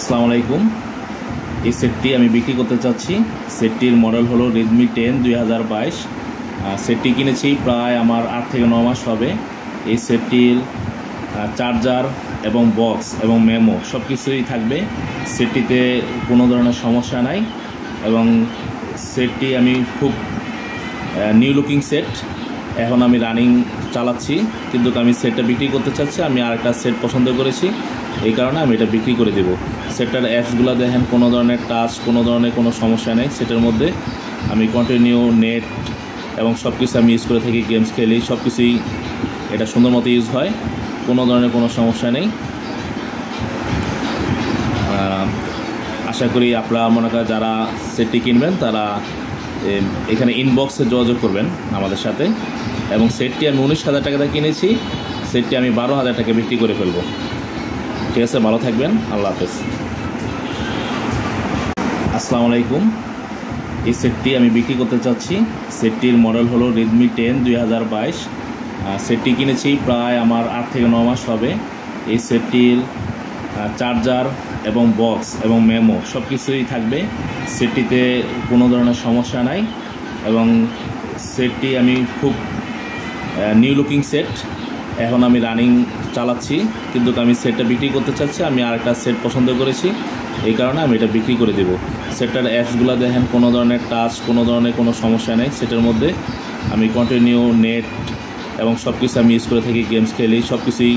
আসসালামু আলাইকুম। এই সেটটি আমি বিক্রি করতে চাচ্ছি। সেটটির মডেল হলো রেডমি 10 2022। সেটটি কিনেছি প্রায় আমার 8 থেকে 9 মাস হবে। এই সেটটির চার্জার এবং বক্স এবং মেমো সব কিছুই থাকবে। সেটটিতে কোনো ধরনের সমস্যা নাই এবং সেটটি আমি খুব নিউ লুকিং সেট। এখন আমি রানিং চালাচ্ছি, কিন্তু আমি সেটটা বিক্রি করতে চাচ্ছি। আমি আরেকটা সেট পছন্দ করেছি, এই কারণে আমি এটা বিক্রি করে দেব। সেটটার অ্যাপসগুলো দেখেন, কোনো ধরনের টাচ, কোনো ধরনের কোনো সমস্যা নেই। সেটের মধ্যে আমি কন্টিনিউ নেট এবং সব কিছু আমি ইউজ করে থাকি, গেমস খেলি, সব কিছুই এটা সুন্দর মতো ইউজ হয়, কোনো ধরনের কোনো সমস্যা নেই। আশা করি আপনারা মনে করেন যারা সেটটি কিনবেন তারা এখানে ইনবক্সে যোগাযোগ করবেন আমাদের সাথে। এবং সেটটি আমি 19,000 টাকাতে কিনেছি, সেটটি আমি 12,000 টাকা বিক্রি করে ফেলবো। ঠিক আছে, ভালো থাকবেন, আল্লাহ হাফেজ। আসসালামু আলাইকুম। এই সেটটি আমি বিক্রি করতে চাচ্ছি। সেটটির মডেল হলো রেডমি 10 2022। সেটটি কিনেছি প্রায় আমার 8 থেকে 9 মাস হবে। এই সেটটির চার্জার এবং বক্স এবং মেমো সব কিছুই থাকবে। সেটটিতে কোনো ধরনের সমস্যা নাই এবং সেটটি আমি খুব নিউ লুকিং সেট। এখন আমি রানিং চালাচ্ছি, কিন্তু আমি সেটটা বিক্রি করতে চাচ্ছি। আমি আরেকটা সেট পছন্দ করেছি, এই কারণে আমি এটা বিক্রি করে দেব। সেটটার অ্যাপসগুলো দেখেন, কোনো ধরনের টাচ, কোনো ধরনের কোনো সমস্যা নেই। সেটের মধ্যে আমি কন্টিনিউ নেট এবং সব কিছু আমি ইউজ করে থাকি, গেমস খেলি, সব কিছুই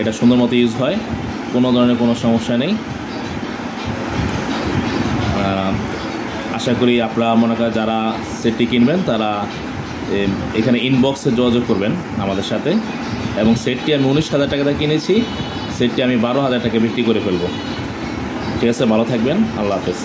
এটা সুন্দর মতো ইউজ হয়, কোনো ধরনের কোনো সমস্যা নেই। আশা করি আপনারা মনে করেন যারা সেটটি কিনবেন তারা এখানে ইনবক্সে যোগাযোগ করবেন আমাদের সাথে। এবং সেটটি আমি 19,000 টাকাতে কিনেছি, সেটটি আমি 12,000 টাকা বিক্রি করে ফেলবো। ঠিক আছে, ভালো থাকবেন, আল্লাহ হাফেজ।